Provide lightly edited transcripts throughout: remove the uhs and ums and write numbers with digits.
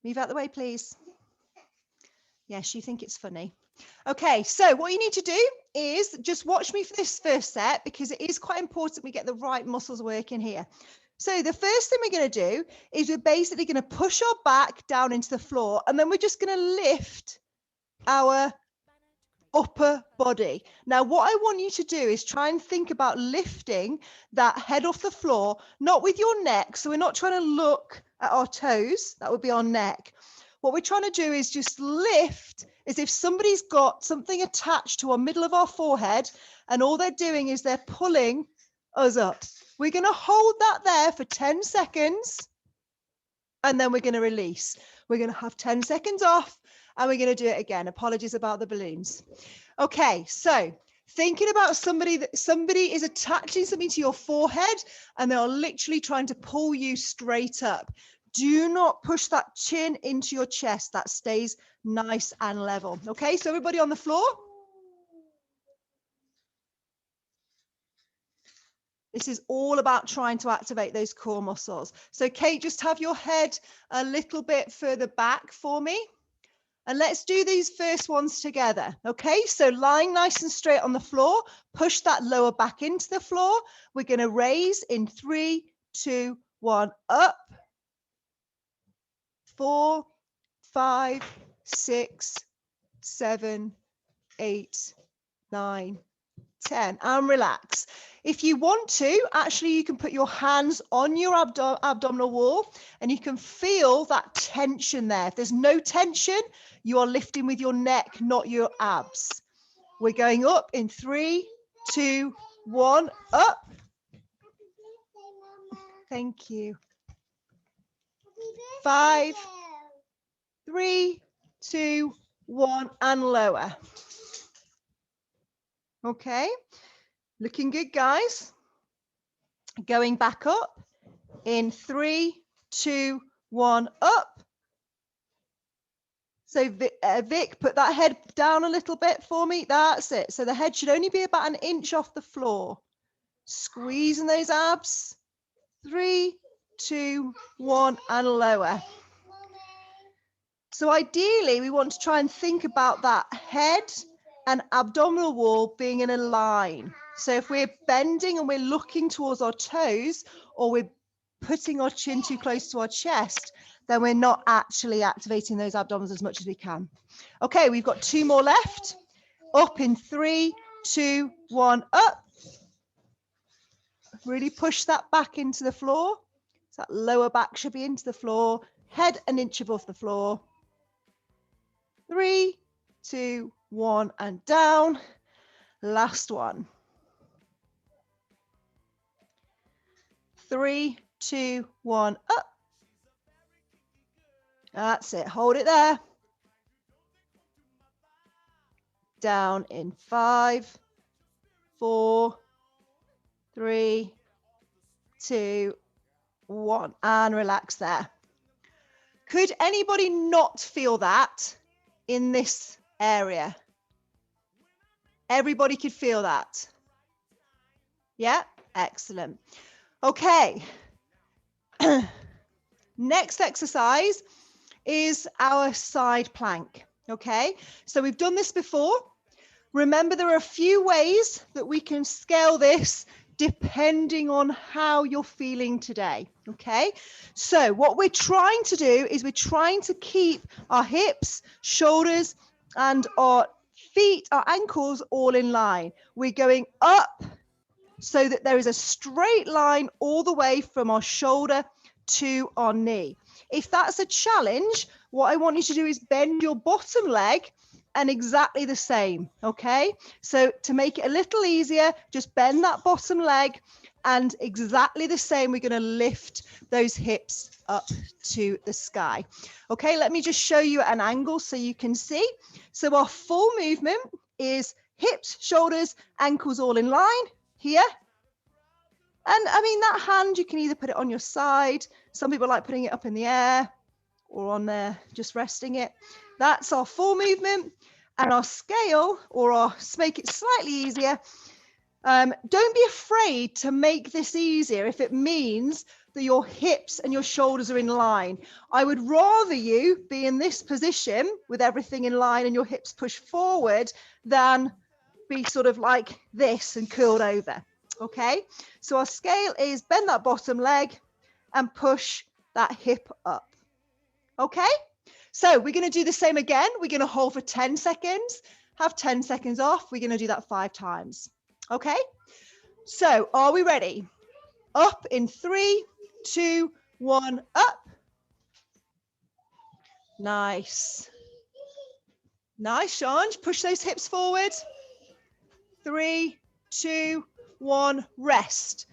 Move out the way, please. Yes, you think it's funny. Okay, so what you need to do is just watch me for this first set because it is quite important we get the right muscles working here. So the first thing we're going to do is we're basically going to push our back down into the floor, and then we're just going to lift our upper body. Now, what I want you to do is try and think about lifting that head off the floor, not with your neck. So we're not trying to look at our toes. That would be our neck. What we're trying to do is just lift as if somebody's got something attached to our middle of our forehead, and all they're doing is they're pulling us up. We're going to hold that there for 10 seconds, and then we're going to release. We're going to have 10 seconds off, and we're going to do it again. Apologies about the balloons. Okay, so thinking about somebody is attaching something to your forehead, and they're literally trying to pull you straight up. Do not push that chin into your chest. That stays nice and level. Okay, so everybody on the floor. This is all about trying to activate those core muscles. So Kate, just have your head a little bit further back for me. And let's do these first ones together. Okay, so lying nice and straight on the floor, push that lower back into the floor. We're going to raise in 3, 2, 1, up. 4, 5, 6, 7, 8, 9, 10, and relax. If you want to, actually, you can put your hands on your abdominal wall, and you can feel that tension there. If there's no tension, you are lifting with your neck, not your abs. We're going up in 3, 2, 1, up. Thank you. 5, 3, 2, 1, and lower. Okay, looking good, guys. Going back up in 3, 2, 1, up. So Vic, put that head down a little bit for me. That's it. So the head should only be about an inch off the floor. Squeezing those abs. 3, 2, 1, and lower. So ideally, we want to try and think about that head and abdominal wall being in a line. So if we're bending and we're looking towards our toes, or we're putting our chin too close to our chest, then we're not actually activating those abdominals as much as we can. Okay, we've got 2 more left. Up in 3, 2, 1, up. Really push that back into the floor. So that lower back should be into the floor, head an inch above the floor. 3, 2, 1, and down. Last one. 3, 2, 1, up. That's it. Hold it there. Down in 5, 4, 3, 2, 1, and relax there. Could anybody not feel that in this area? Everybody could feel that. Yeah, excellent. Okay. Next exercise is our side plank. Okay, so we've done this before. Remember, there are a few ways that we can scale this depending on how you're feeling today. Okay, so what we're trying to do is we're trying to keep our hips, shoulders, and our feet, our ankles all in line. We're going up so that there is a straight line all the way from our shoulder to our knee. If that's a challenge, what I want you to do is bend your bottom leg and exactly the same, okay? So to make it a little easier, just bend that bottom leg and exactly the same, we're gonna lift those hips up to the sky. Okay, let me just show you an angle so you can see. So our full movement is hips, shoulders, ankles all in line here. And I mean, that hand, you can either put it on your side. Some people like putting it up in the air or on there, just resting it. That's our full movement. And our scale, or our, to make it slightly easier, don't be afraid to make this easier if it means that your hips and your shoulders are in line. I would rather you be in this position with everything in line and your hips push forward than be sort of like this and curled over. Okay, so our scale is bend that bottom leg and push that hip up. Okay, so we're going to do the same again. We're going to hold for 10 seconds, have 10 seconds off. We're going to do that 5 times. Okay, so are we ready? Up in 3, 2, 1, up. Nice. Nice, Shanj. Push those hips forward. 3, 2, 1, rest.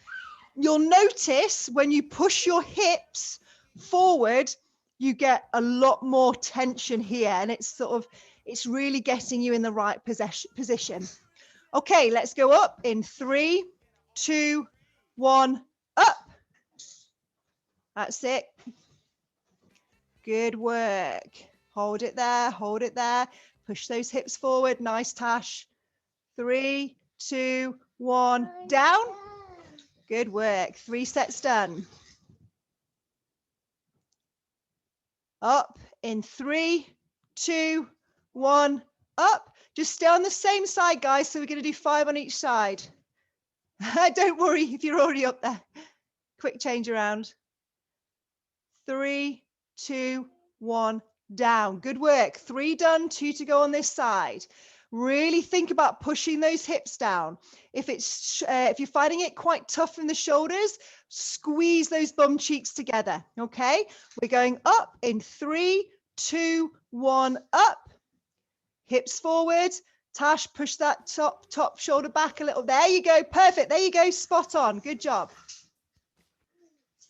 You'll notice when you push your hips forward, you get a lot more tension here, and it's really getting you in the right position. Okay, let's go up in 3, 2, 1, up. That's it. Good work. Hold it there, hold it there. Push those hips forward. Nice, Tash. 3, 2, 1, down. Good work. 3 sets done. Up in 3, 2, 1, up. Just stay on the same side, guys. So we're going to do 5 on each side. Don't worry if you're already up there. Quick change around. 3, 2, 1, down. Good work. 3 done, 2 to go on this side. Really think about pushing those hips down. If you're finding it quite tough in the shoulders, squeeze those bum cheeks together. Okay, we're going up in 3, 2, 1, up. Hips forward. Tash, push that top shoulder back a little. There you go. Perfect. There you go. Spot on. Good job.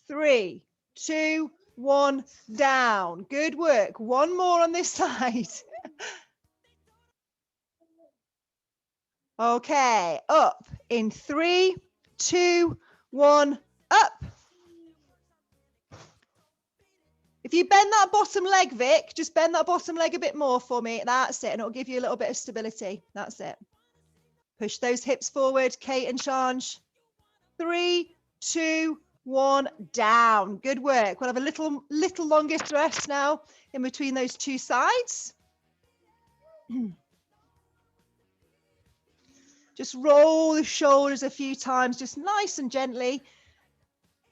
3, 2, 1, down. Good work. One more on this side. Okay, up in 3, 2, 1, up. If you bend that bottom leg, Vic, just bend that bottom leg a bit more for me. That's it, and it'll give you a little bit of stability. That's it. Push those hips forward, Kate and Shanj. 3, 2, 1, down. Good work. We'll have a little longest rest now in between those 2 sides. Just roll the shoulders a few times, just nice and gently.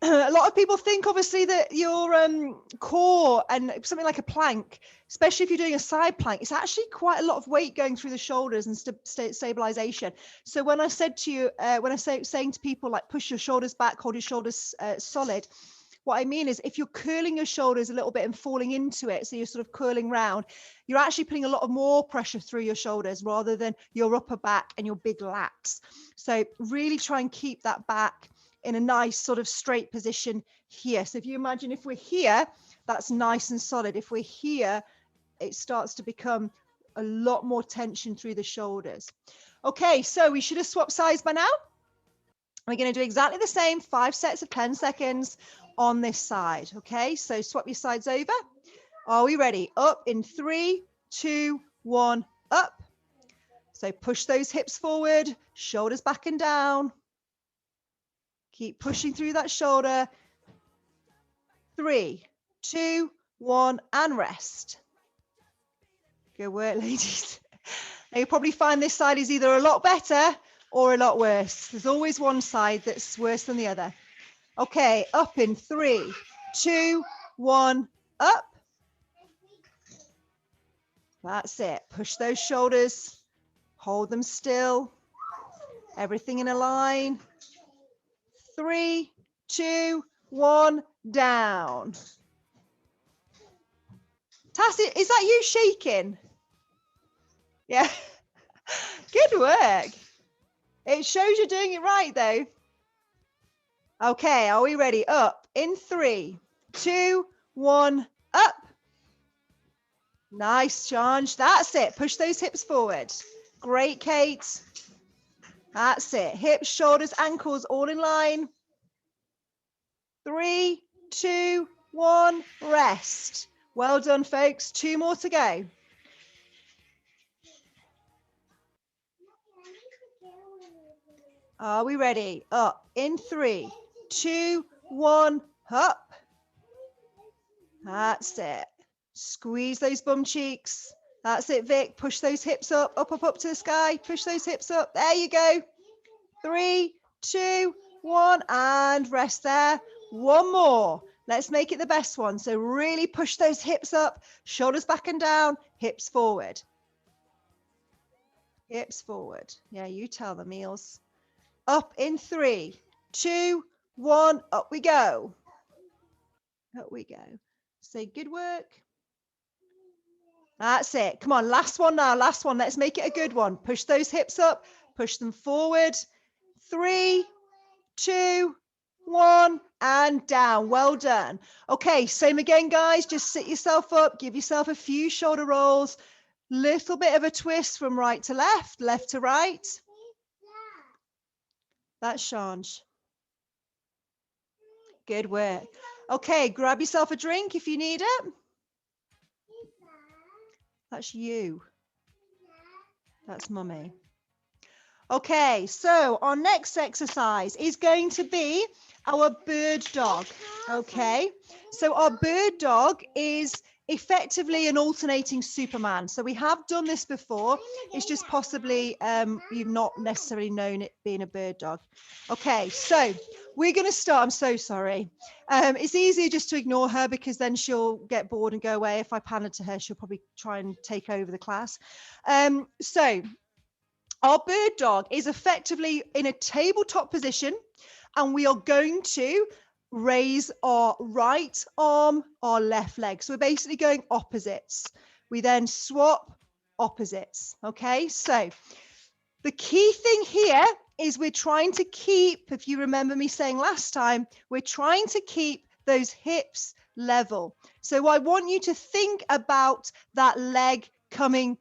A lot of people think, obviously, that your core and something like a plank, especially if you're doing a side plank, it's actually quite a lot of weight going through the shoulders and stabilization. So when I said to you, saying to people like push your shoulders back, hold your shoulders solid, what I mean is if you're curling your shoulders a little bit and falling into it, so you're sort of curling round, you're actually putting a lot of more pressure through your shoulders rather than your upper back and your big lats. So really try and keep that back in a nice sort of straight position here. So if you imagine if we're here, that's nice and solid. If we're here, it starts to become a lot more tension through the shoulders. Okay, so we should have swapped sides by now. We're going to do exactly the same, 5 sets of 10 seconds on this side. Okay, so swap your sides over. Are we ready? Up in 3, 2, 1, up. So push those hips forward, shoulders back and down. Keep pushing through that shoulder. 3, 2, 1, and rest. Good work, ladies. Now you'll probably find this side is either a lot better or a lot worse. There's always one side that's worse than the other. Okay, up in 3, 2, 1, up. That's it. Push those shoulders. Hold them still. Everything in a line. 3, 2, 1, down. Tassie, is that you shaking? Yeah. Good work. It shows you're doing it right, though. Okay, are we ready? Up in 3, 2, 1, up. Nice, Shanj. That's it. Push those hips forward. Great, Kate. That's it. Hips, shoulders, ankles, all in line. 3, 2, 1, rest. Well done, folks. 2 more to go. Are we ready? Up in 3, 2, 1, Up. That's it. Squeeze those bum cheeks. That's it, Vic. Push those hips up, up, up, up to the sky. Push those hips up. There you go. 3, 2, 1, and rest there. One more. Let's make it the best one. So really push those hips up, shoulders back and down, hips forward. Hips forward. Yeah, you tell them, Eels. Up in 3, 2, 1, up we go. Up we go. Say good work. That's it. Come on, last one now, last one. Let's make it a good one. Push those hips up, push them forward. 3, 2, 1, and down. Well done. Okay, same again, guys. Just sit yourself up, give yourself a few shoulder rolls, little bit of a twist from right to left, left to right. That's Shanj. Good work. Okay, grab yourself a drink if you need it. That's you. That's mummy. Okay, so our next exercise is going to be our bird dog. Okay, so our bird dog is effectively an alternating Superman. So we have done this before. It's just possibly you've not necessarily known it being a bird dog. Okay, so we're going to start. I'm so sorry. It's easier just to ignore her because then she'll get bored and go away. If I pander to her, she'll probably try and take over the class. So our bird dog is effectively in a tabletop position, and we are going to raise our right arm, our left leg. So we're basically going opposites. We then swap opposites. Okay, so the key thing here is we're trying to keep, if you remember me saying last time, we're trying to keep those hips level. So I want you to think about that leg coming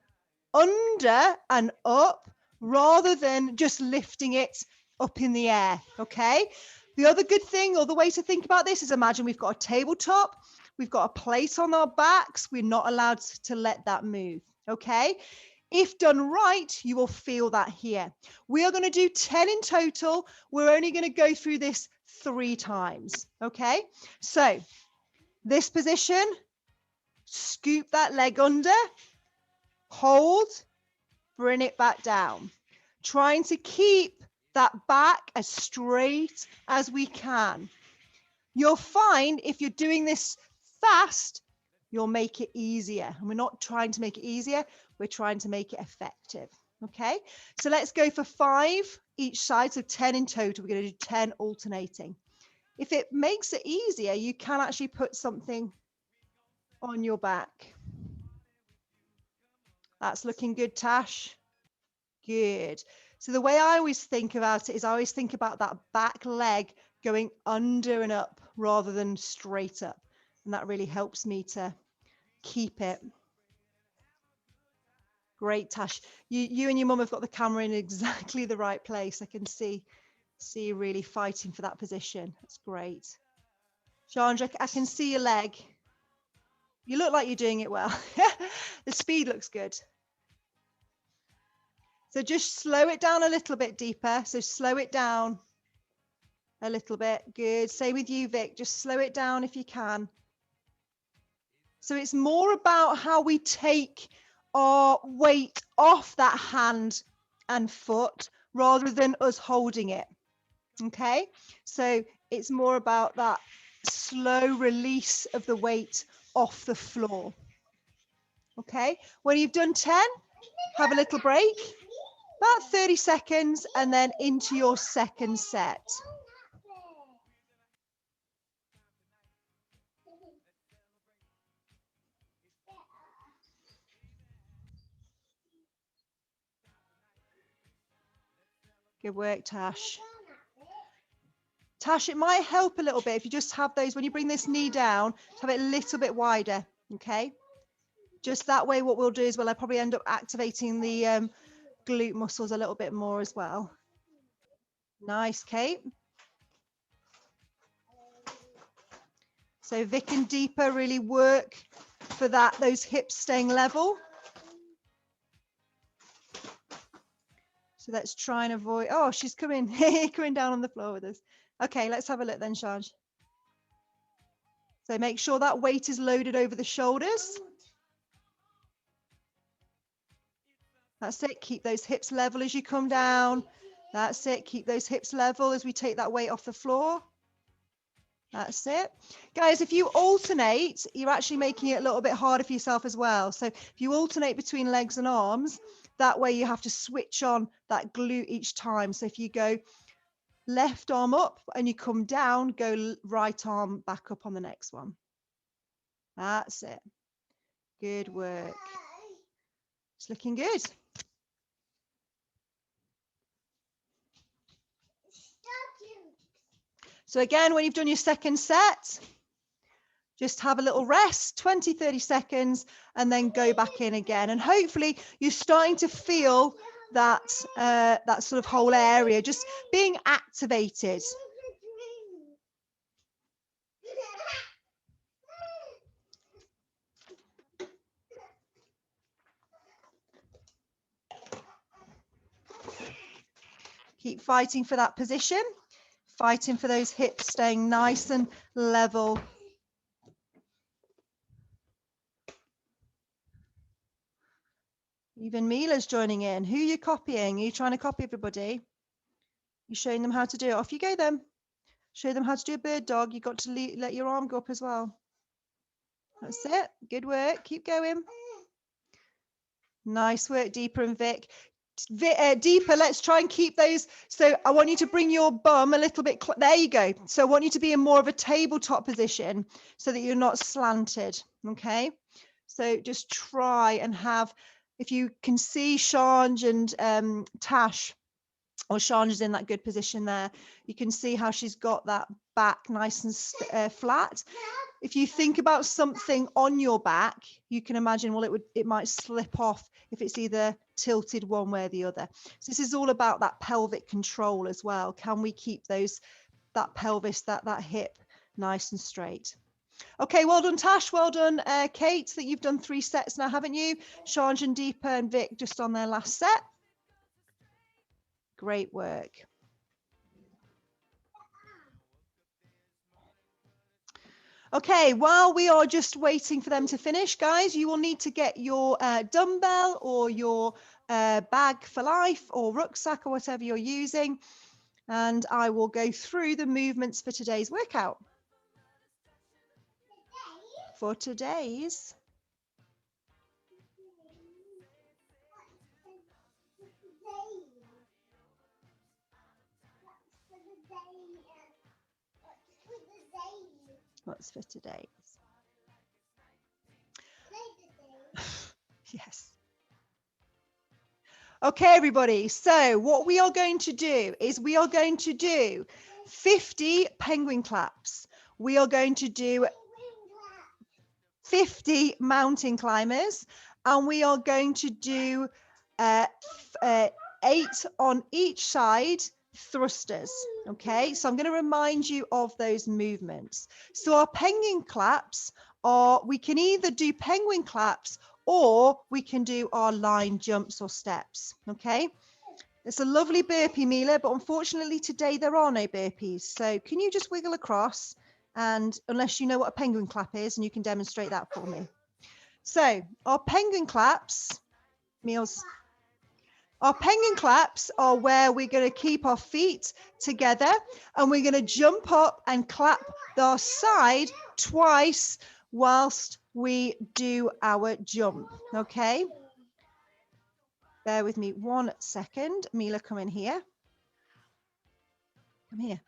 under and up rather than just lifting it up in the air, okay? The other good thing, or the way to think about this, is imagine we've got a tabletop, we've got a plate on our backs, we're not allowed to let that move, okay? If done right, you will feel that here. We are going to do 10 in total. We're only going to go through this 3 times, okay? So this position, scoop that leg under, hold, bring it back down. Trying to keep that back as straight as we can. You'll find if you're doing this fast, you'll make it easier. And we're not trying to make it easier, we're trying to make it effective. Okay, so let's go for 5 each side, so 10 in total. We're going to do 10 alternating. If it makes it easier, you can actually put something on your back. That's looking good, Tash. Good. So the way I always think about it is I always think about that back leg going under and up rather than straight up. And that really helps me to keep it. Great, Tash. You and your mum have got the camera in exactly the right place. I can see you really fighting for that position. That's great. Chandra, I can see your leg. You look like you're doing it well. The speed looks good. So just slow it down a little bit deeper. So slow it down a little bit. Good. Same with you, Vic. Just slow it down if you can. So it's more about how we take our weight off that hand and foot rather than us holding it. Okay. So it's more about that slow release of the weight off the floor. Okay. When you've done 10, have a little break. About 30 seconds and then into your second set. Good work, Tash. Tash, it might help a little bit if you just have those, when you bring this knee down, have it a little bit wider, okay? Just that way, what we'll do is I'll probably end up activating the glute muscles a little bit more as well. Nice, Kate. So Vic and Deepa really work for that, those hips staying level. So let's try and avoid, oh, she's coming down on the floor with us. Okay, let's have a look then, Shanj. So make sure that weight is loaded over the shoulders. That's it. Keep those hips level as you come down. That's it. Keep those hips level as we take that weight off the floor. That's it. Guys, if you alternate, you're actually making it a little bit harder for yourself as well. So if you alternate between legs and arms, that way you have to switch on that glute each time. So if you go left arm up and you come down, go right arm back up on the next one. That's it. Good work. It's looking good. So again, when you've done your second set, just have a little rest, 20, 30 seconds, and then go back in again. And hopefully you're starting to feel that, that sort of whole area just being activated. Keep fighting for that position, fighting for those hips staying nice and level. Even Mila's joining in. Who are you copying? Are you trying to copy everybody? You showing them how to do it? Off you go then. Show them how to do a bird dog. You've got to let your arm go up as well. That's it. Good work. Keep going. Nice work, Deepa and Vic. Deepa, let's try and keep those. So I want you to bring your bum a little bit. There you go. So I want you to be in more of a tabletop position so that you're not slanted. Okay. So just try and have, if you can see Shanj and Tash, or Shanj is in that good position there, you can see how she's got that back nice and flat. If you think about something on your back, you can imagine, well, it might slip off if it's either tilted one way or the other. So this is all about that pelvic control as well. Can we keep that pelvis, that hip nice and straight? Okay, well done, Tash. Well done, Kate, that you've done 3 sets now, haven't you? Shanj and Deepa and Vic just on their last set. Great work. Okay, while we are just waiting for them to finish, guys, you will need to get your dumbbell or your bag for life or rucksack or whatever you're using. And I will go through the movements for today's workout. For today's. What's for today's? Yes. Okay, everybody. So what we are going to do is we are going to do 50 penguin claps. We are going to do 50 mountain climbers, and we are going to do 8 on each side thrusters. Okay, so I'm going to remind you of those movements. So our penguin claps are, we can either do penguin claps or we can do our line jumps or steps. Okay, it's a lovely burpee, Mila, but unfortunately today there are no burpees. So can you just wiggle across? And unless you know what a penguin clap is, and you can demonstrate that for me. So our penguin claps, our penguin claps are where we're going to keep our feet together and we're going to jump up and clap our side twice whilst we do our jump. Okay. Bear with me 1 second. Mila, come in here. Come here.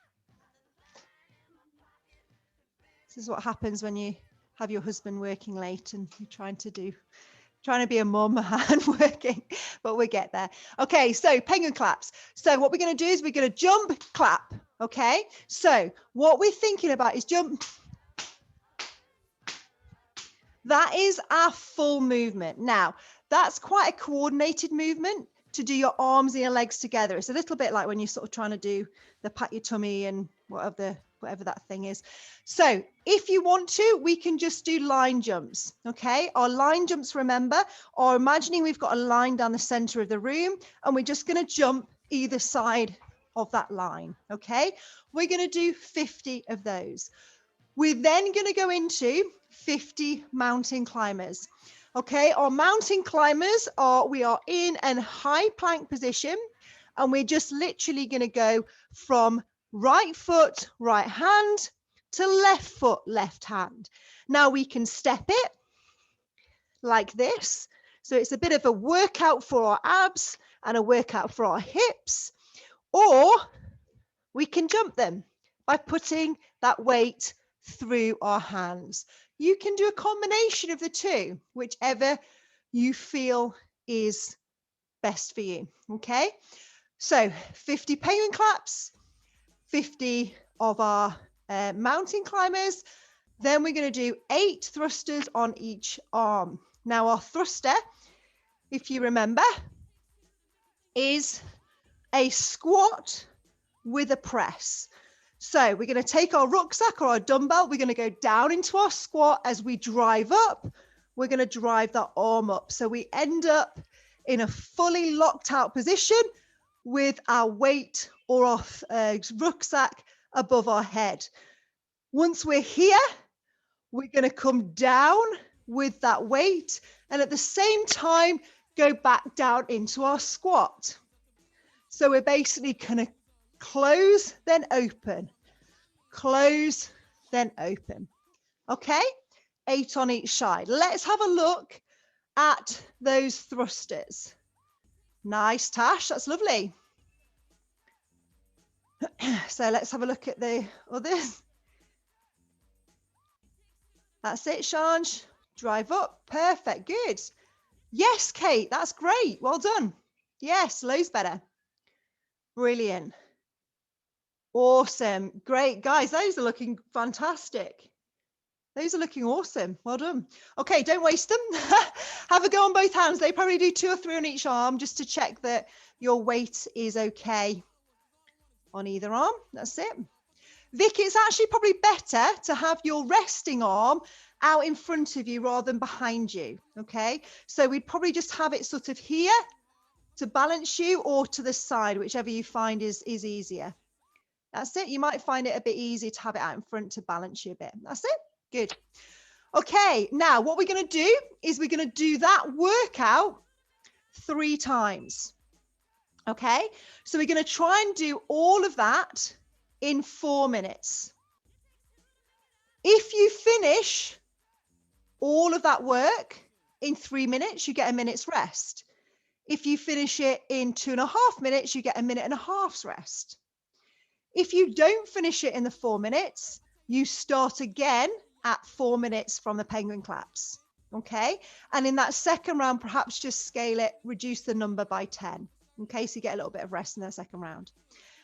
This is what happens when you have your husband working late and you're trying to be a mum and working, but we'll get there. Okay, so penguin claps. So what we're going to do is we're going to jump, clap. Okay, so what we're thinking about is jump. That is our full movement. Now, that's quite a coordinated movement to do your arms and your legs together. It's a little bit like when you're sort of trying to do the pat your tummy and whatever that thing is. So if you want to, we can just do line jumps. Okay, our line jumps, remember, are imagining we've got a line down the center of the room and we're just going to jump either side of that line. Okay, we're going to do 50 of those. We're then going to go into 50 mountain climbers. Okay, our mountain climbers we are in a high plank position, and we're just literally going to go from right foot, right hand to left foot, left hand. Now we can step it like this. So it's a bit of a workout for our abs and a workout for our hips, or we can jump them by putting that weight through our hands. You can do a combination of the two, whichever you feel is best for you. Okay, so 50 penguin claps, 50 of our mountain climbers. Then we're going to do 8 thrusters on each arm. Now our thruster, if you remember, is a squat with a press. So we're going to take our rucksack or our dumbbell, we're going to go down into our squat. As we drive up, we're going to drive that arm up. So we end up in a fully locked out position with our weight or our rucksack above our head. Once we're here, we're going to come down with that weight, and at the same time, go back down into our squat. So we're basically going to close, then open, close, then open. Okay, 8 on each side. Let's have a look at those thrusters. Nice, Tash, that's lovely. So let's have a look at the others. That's it, Shanj. Drive up, perfect, good. Yes, Kate, that's great, well done. Yes, loads better. Brilliant. Awesome, great, guys, those are looking fantastic. Those are looking awesome, well done. Okay, don't waste them. Have a go on both hands. They probably do 2 or 3 on each arm just to check that your weight is okay on either arm. That's it. Vic, it's actually probably better to have your resting arm out in front of you rather than behind you, okay? So we'd probably just have it sort of here to balance you, or to the side, whichever you find is easier. That's it. You might find it a bit easier to have it out in front to balance you a bit. That's it. Good. Okay, now what we're going to do is we're going to do that workout 3 times. Okay, so we're going to try and do all of that in 4 minutes. If you finish all of that work in 3 minutes, you get a minute's rest. If you finish it in 2.5 minutes, you get a minute and a half's rest. If you don't finish it in the 4 minutes, you start again at 4 minutes from the penguin claps. Okay, and in that second round, perhaps just scale it, reduce the number by 10. Okay, so you get a little bit of rest in the second round.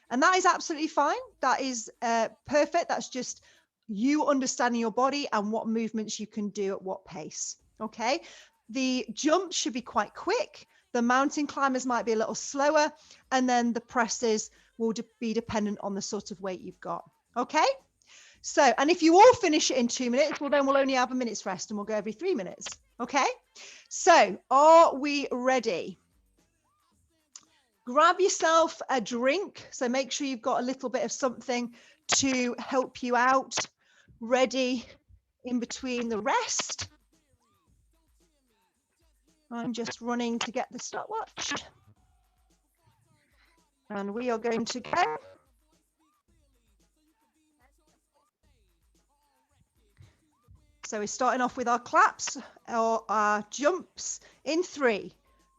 And that is absolutely fine. That is perfect. That's just you understanding your body and what movements you can do at what pace. Okay, the jumps should be quite quick. The mountain climbers might be a little slower, and then the presses will be dependent on the sort of weight you've got. Okay, so, and if you all finish it in 2 minutes, well, then we'll only have a minute's rest and we'll go every 3 minutes. Okay, so are we ready? Grab yourself a drink. So make sure you've got a little bit of something to help you out, ready in between the rest. I'm just running to get the stopwatch. And we are going to go. So we're starting off with our claps or our jumps in 3,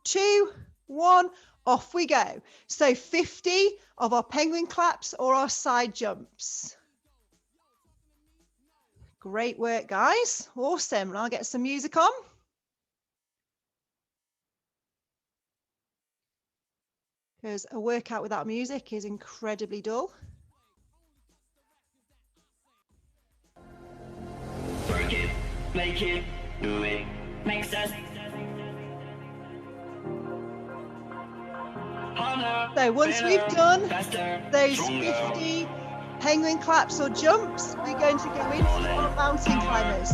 2, 1. Off we go. So 50 of our penguin claps or our side jumps. Great work, guys. Awesome. And I'll get some music on. Because a workout without music is incredibly dull. Work it, make it, do it, make sense. So once we've done those 50 penguin claps or jumps, we're going to go into our mountain climbers.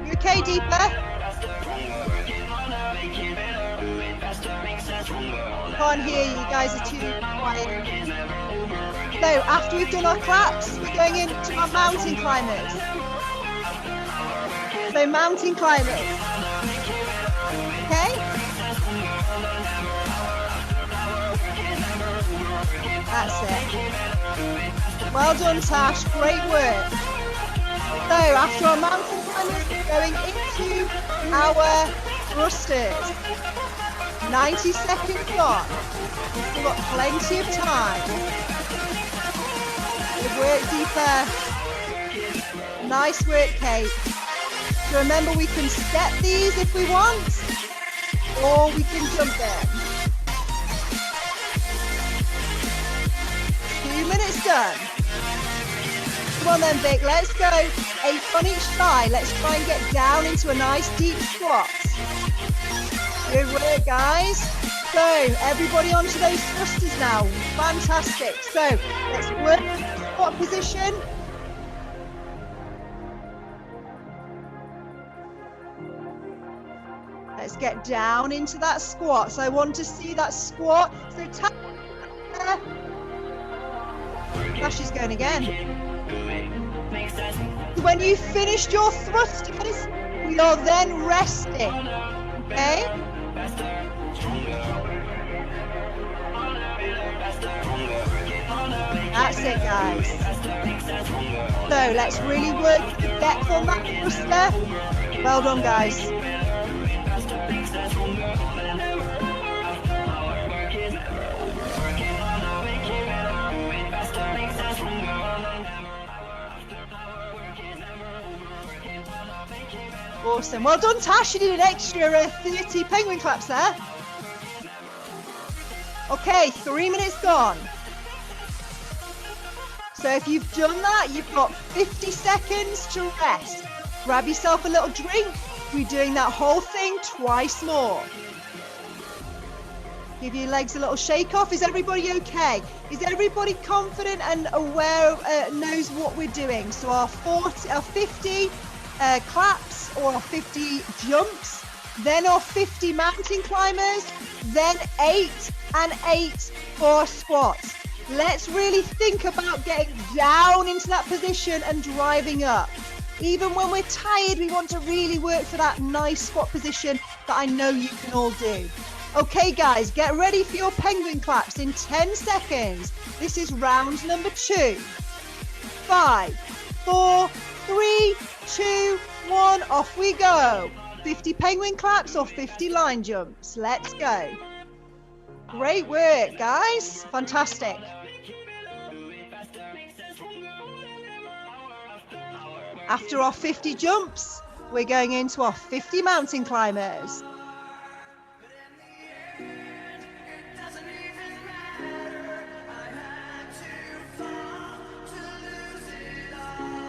You okay, Deepa? can't hear you. You guys are too quiet. So after we've done our claps, we're going into our mountain climbers. So mountain climbers. Okay? That's it. Well done, Tash. Great work. So after our mountain climbers, we're going into our thrusters. 90 seconds on. We've still got plenty of time. Good work, Deepa. Nice work, Kate. So remember, we can step these if we want, or we can jump them. 2 minutes done. Come on then, Vic, let's go. 8 on each side. Let's try and get down into a nice deep squat. Good work, guys. So everybody onto those thrusters now. Fantastic. So let's work the squat position. Let's get down into that squat. So I want to see that squat. So Tash is going again. When you've finished your thrusters, we are then resting. Okay? That's it, guys. So let's really work the depth on that thruster. Well done, guys. Awesome. Well done, Tash. You did an extra 30 penguin claps there. Okay, 3 minutes gone. So if you've done that, you've got 50 seconds to rest. Grab yourself a little drink. We're doing that whole thing twice more. Give your legs a little shake off. Is everybody okay? Is everybody confident and aware of, knows what we're doing? So our 50 claps or our 50 jumps, then our 50 mountain climbers, then 8 and 8 for squats. Let's really think about getting down into that position and driving up. Even when we're tired, we want to really work for that nice squat position that I know you can all do. Okay, guys, get ready for your penguin claps in 10 seconds. This is round number 2. 5, 4, 3, 2, 1, off we go. 50 penguin claps or 50 line jumps. Let's go. Great work, guys. Fantastic. After our 50 jumps, we're going into our 50 mountain climbers.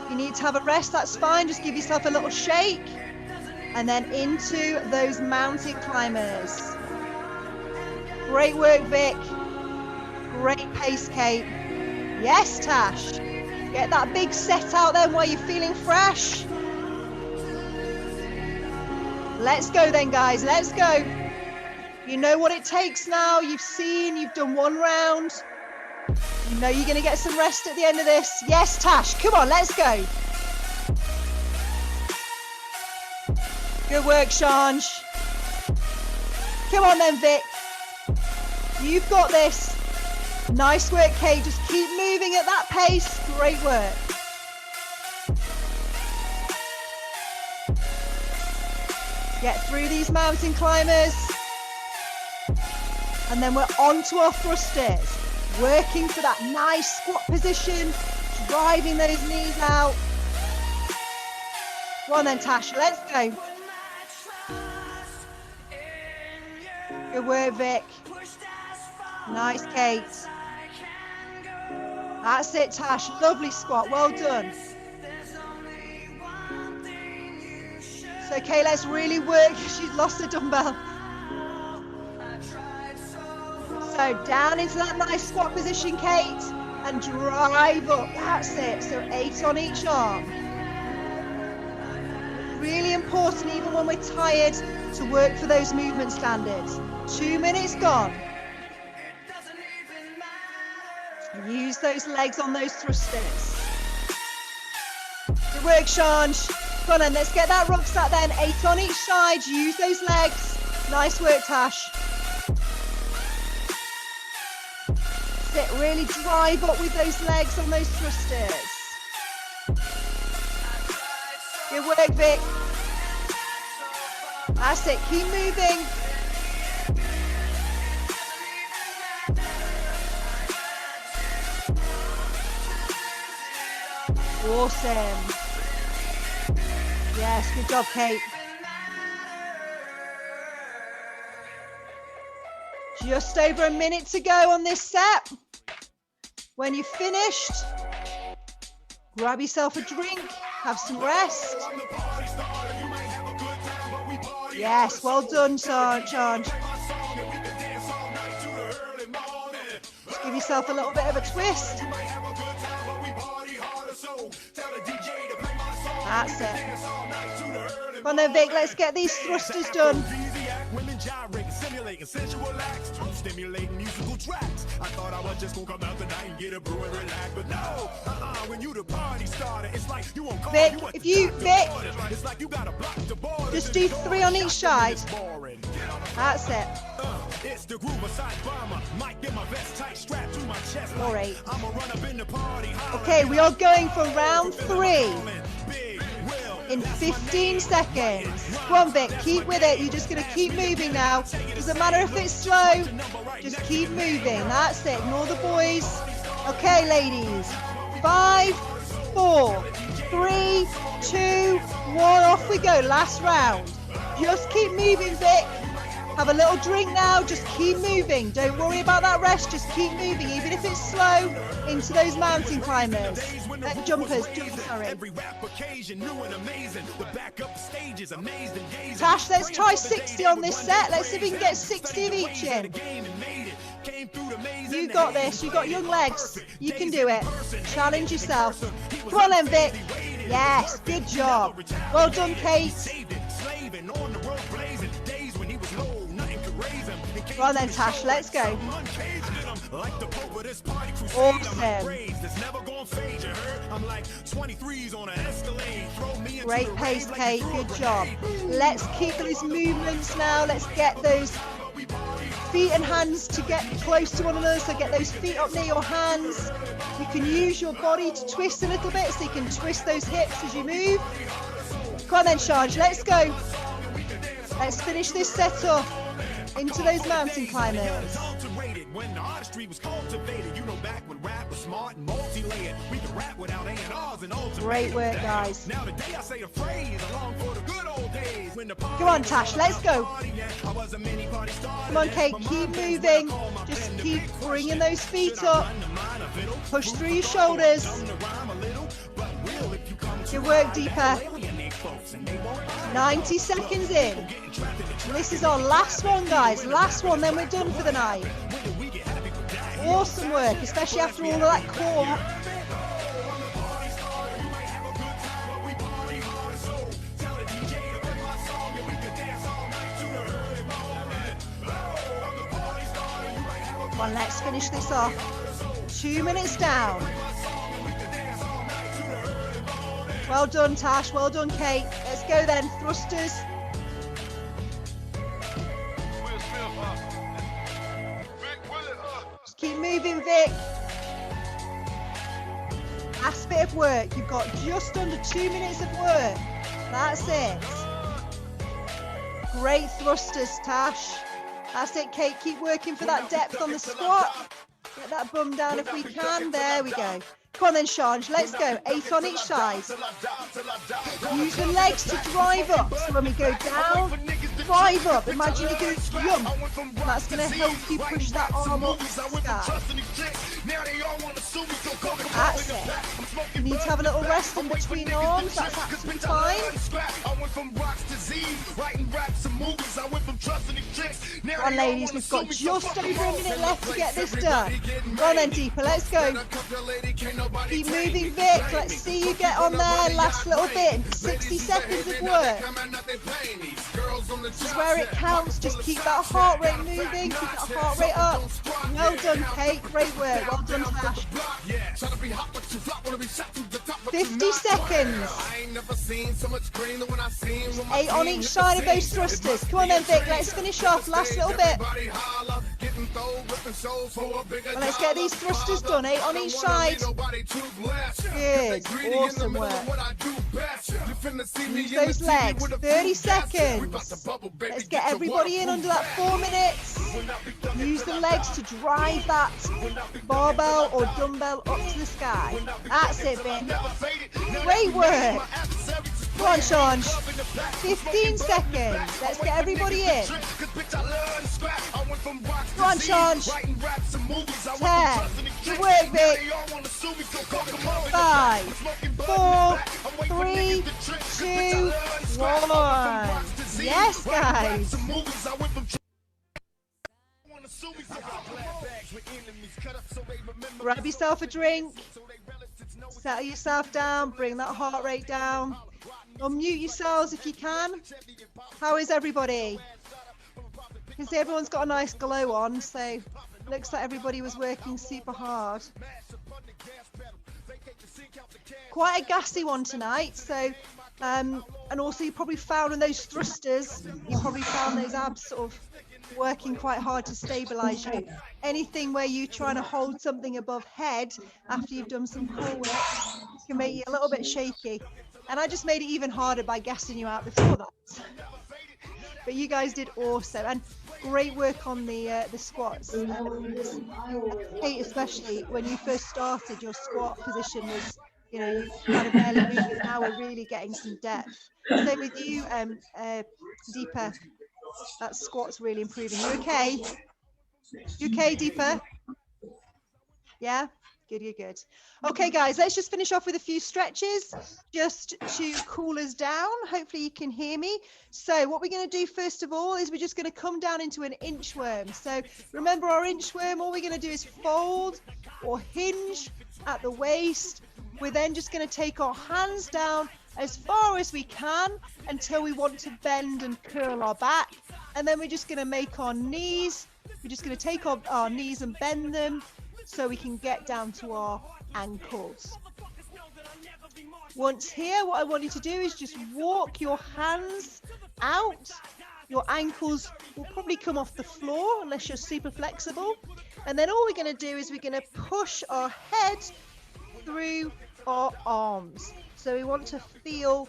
If you need to have a rest, that's fine. Just give yourself a little shake. And then into those mountain climbers. Great work, Vic. Great pace, Kate. Yes, Tash. Get that big set out then while you're feeling fresh. Let's go then, guys. Let's go. You know what it takes now. You've seen, you've done one round. You know you're going to get some rest at the end of this. Yes, Tash. Come on, let's go. Good work, Shanj. Come on then, Vic. You've got this. Nice work, Kate. Just keep moving at that pace. Great work. Get through these mountain climbers. And then we're on to our thrusters. Working for that nice squat position. Driving those knees out. Go on then, Tash. Let's go. Good work, Vic. Nice, Kate. That's it, Tash. Lovely squat. Well done. So, okay, let's really work. She's lost the dumbbell. So, down into that nice squat position, Kate. And drive up. That's it. So, 8 on each arm. Really important, even when we're tired, to work for those movement standards. 2 minutes gone. Use those legs on those thrusters. Good work, Shanj. Come on then, let's get that rucksack then. 8 on each side. Use those legs. Nice work, Tash. Sit, really drive up with those legs on those thrusters. Good work, Vic. That's it, keep moving. Awesome. Yes, good job, Kate. Just over a minute to go on this set. When you've finished, grab yourself a drink, have some rest. Yes, well done, Shanj. Just give yourself a little bit of a twist. That's it. Come on then, Vic, let's get these thrusters done. Women gyrating, simulating sensual acts, stimulating musical tracks. I thought I was just gonna come out tonight and get a brew and relax, but no. When you the party starter, it's like you won't call. Vic, Vic, it's like you gotta block the border. Just do 3 on each side. That's it. It's the groove aside bomber. Might get my vest tight strapped to my chest. All right. I'ma run up in the party. Okay, we are going for round 3 in 15 seconds. Come on, Vic, keep with it. You're just going to keep moving now. Doesn't matter if it's slow, just keep moving. That's it. Ignore the boys. Okay, ladies. 5, 4, 3, 2, 1. Off we go. Last round. Just keep moving, Vic. Have a little drink now. Just keep moving. Don't worry about that rest. Just keep moving, even if it's slow, into those mountain climbers. Jumpers, sorry. Tash, let's try 60 on this set. Let's see if we can get 60 of each in. You got this. You got young legs. You can do it. Challenge yourself. Come on then, Vic. Yes, good job. Well done, Kate. Come on then, Tash, let's go. Awesome. Great pace, Kate, good job. Let's keep those movements now. Let's get those feet and hands to get close to one another, so get those feet up near your hands. You can use your body to twist a little bit, so you can twist those hips as you move. Come on then, Shanj, let's go. Let's finish this set up into those mountain climbers. When the artistry was cultivated, you know, back when rap was smart and multi-layered, we could rap without A&Rs and ultimatums. Great work, guys. Now today I say a phrase along for the good old days. Come on, Tash, let's go. Come on, Kate, keep moving. Just keep bringing those feet up. Push through your shoulders. Good work, Deepa. 90 seconds in. This is our last one, guys. Last one, then we're done for the night. Awesome work, especially after all of that core. Come on, let's finish this off. 2 minutes down. Well done, Tash. Well done, Kate. Let's go then. Thrusters. Just keep moving, Vic. Last bit of work. You've got just under 2 minutes of work. That's it. Great thrusters, Tash. That's it, Kate. Keep working for that depth on the squat. Get that bum down if we can. There we go. Come on then, Shanj, let's go. 8 on each side. Use the legs to drive up. So when we go down, drive up. Imagine you do a jump. That's going to help you push that arm up to the sky. That's it. You need to have a little rest in between arms, that's absolutely fine. Come on ladies, we've got just over a minute left to get this done. Go on then, deeper, let's go. Keep moving, Vic, let's see you get on there, last little bit, 60 seconds of work. This is where it counts, just keep that heart rate moving, keep that heart rate up. Well done, Kate, great work, well done, Tash. 50 seconds. 8 on each side of those thrusters. Come on then, Vic, let's finish off, last little bit. Well, let's get these thrusters done, 8 on each side. Good, awesome work. Use those legs, 30 seconds. Let's get everybody in under that 4 minutes. Use the legs to drive that barbell or dumbbell up to the sky. That's it, Vic. Great work. Go on, Sean. 15 seconds. Let's get everybody in. Go on, Sean. 10. Good work, Vic. 5, 4, 3, 2, 1. Yes, guys. Grab yourself a drink. Settle yourself down. Bring that heart rate down. Unmute yourselves if you can. How is everybody? You can see everyone's got a nice glow on, so looks like everybody was working super hard. Quite a gassy one tonight, so and also you probably found in those thrusters, you probably found those abs sort of working quite hard to stabilize you. Anything where you're trying to hold something above head after you've done some core work can make you a little bit shaky. And I just made it even harder by gassing you out before that. But you guys did awesome, and great work on the squats. Kate, especially when you first started, your squat position was, you know, you kind of barely moving. Now we're really getting some depth. Same with you, Deepa. That squat's really improving. You okay? You okay, Deepa? Yeah? Good, you're good. Okay, guys, let's just finish off with a few stretches just to cool us down. Hopefully you can hear me. So what we're going to do first of all is we're just going to come down into an inchworm. So remember our inchworm, all we're going to do is fold or hinge at the waist. We're then just going to take our hands down as far as we can until we want to bend and curl our back. And then we're just going to make our knees. We're just going to take our knees and bend them so we can get down to our ankles. Once here, what I want you to do is just walk your hands out. Your ankles will probably come off the floor unless you're super flexible. And then all we're going to do is we're going to push our head through our arms. So we want to feel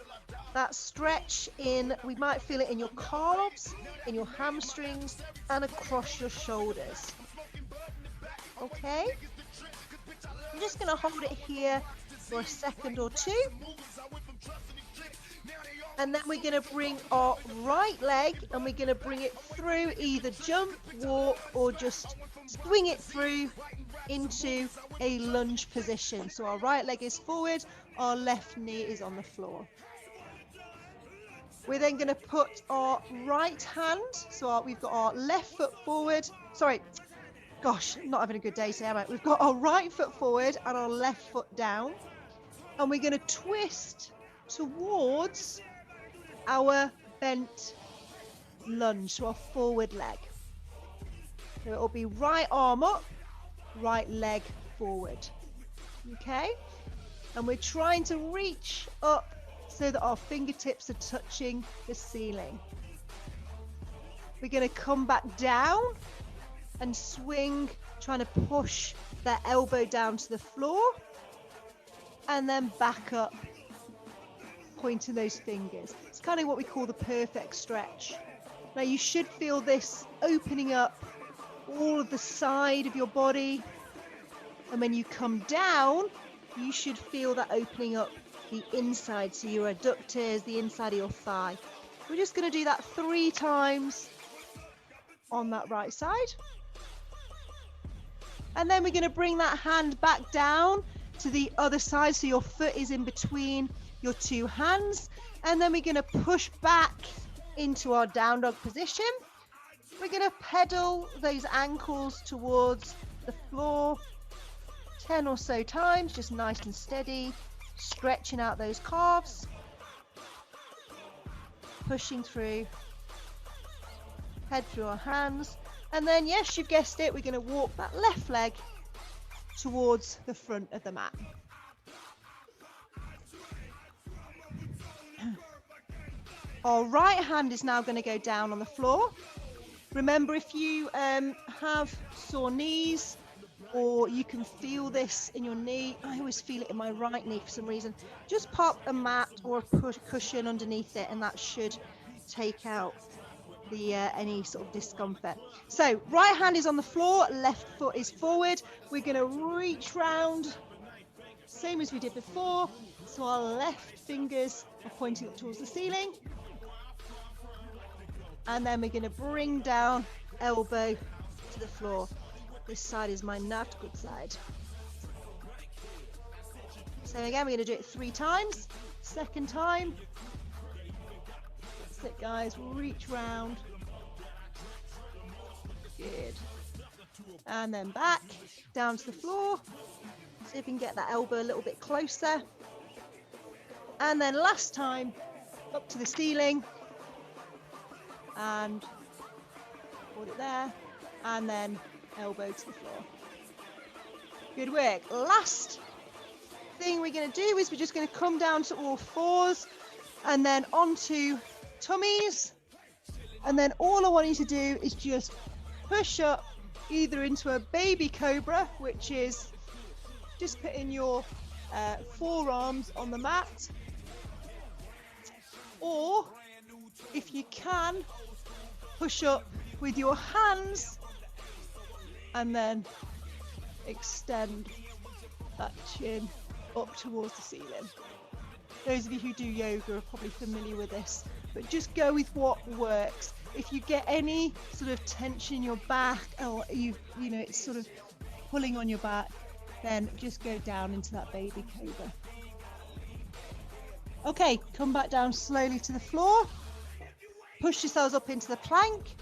that stretch in, we might feel it in your calves, in your hamstrings, and across your shoulders. Okay, I'm just going to hold it here for a second or two. And then we're going to bring our right leg and we're going to bring it through, either jump, walk, or just swing it through into a lunge position. So our right leg is forward, our left knee is on the floor. We're then going to put our right hand, so we've got our left foot forward, gosh, not having a good day today, am I? We've got our right foot forward and our left foot down. And we're going to twist towards our bent lunge, so our forward leg. So it'll be right arm up, right leg forward. Okay? And we're trying to reach up so that our fingertips are touching the ceiling. We're going to come back down and swing, trying to push that elbow down to the floor, and then back up, pointing those fingers. It's kind of what we call the perfect stretch. Now you should feel this opening up all of the side of your body, and when you come down, you should feel that opening up the inside, so your adductors, the inside of your thigh. We're just going to do that 3 times on that right side. And then we're going to bring that hand back down to the other side. So your foot is in between your two hands. And then we're going to push back into our down dog position. We're going to pedal those ankles towards the floor 10 or so times, just nice and steady, stretching out those calves, pushing through, head through our hands. And then, yes, you've guessed it, we're going to walk that left leg towards the front of the mat. Our right hand is now going to go down on the floor. Remember, if you have sore knees, or you can feel this in your knee, I always feel it in my right knee for some reason, just pop a mat or a cushion underneath it, and that should take out the any sort of discomfort. So right hand is on the floor, left foot is forward. We're going to reach round, same as we did before. So our left fingers are pointing up towards the ceiling. And then we're going to bring down elbow to the floor. This side is my not good side. So again, we're going to do it 3 times. Second time. That's it, guys. Reach round. Good. And then back down to the floor. See if we can get that elbow a little bit closer. And then last time, up to the ceiling. And hold it there. And then elbow to the floor. Good work. Last thing we're going to do is we're just going to come down to all fours and then onto tummies. And then all I want you to do is just push up either into a baby cobra, which is just putting your forearms on the mat, or if you can, push up with your hands and then extend that chin up towards the ceiling. Those of you who do yoga are probably familiar with this, but just go with what works. If you get any sort of tension in your back, or you know it's sort of pulling on your back, then just go down into that baby cobra. Okay, come back down slowly to the floor. Push yourselves up into the plank.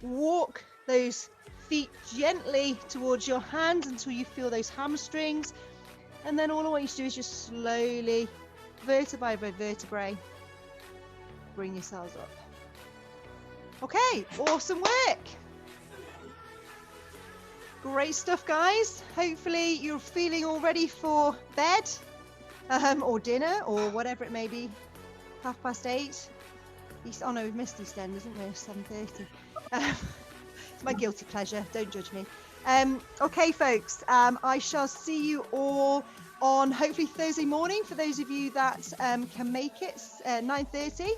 Walk those feet gently towards your hands until you feel those hamstrings. And then all I want you to do is just slowly, vertebrae by vertebrae, bring yourselves up. Okay, awesome work. Great stuff, guys. Hopefully you're feeling all ready for bed or dinner or whatever it may be. 8:30. Oh no, we've missed EastEnders, isn't we? 7:30. It's my guilty pleasure. Don't judge me. Okay, folks. I shall see you all on hopefully Thursday morning. For those of you that can make it, 9:30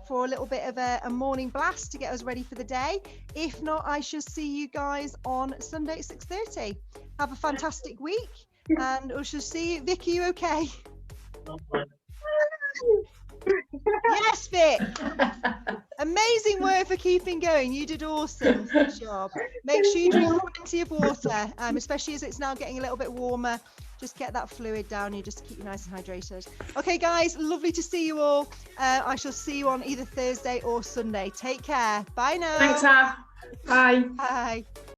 for a little bit of a morning blast to get us ready for the day. If not, I shall see you guys on Sunday at 6:30. Have a fantastic week, and I shall see you. Vicky, you okay? Yes, Vic. Amazing work for keeping going. You did awesome. Good job. Make sure you drink plenty of water, especially as it's now getting a little bit warmer. Just get that fluid down you just to keep you nice and hydrated. Okay, guys, lovely to see you all. I shall see you on either Thursday or Sunday. Take care. Bye now. Thanks, Bye. Bye.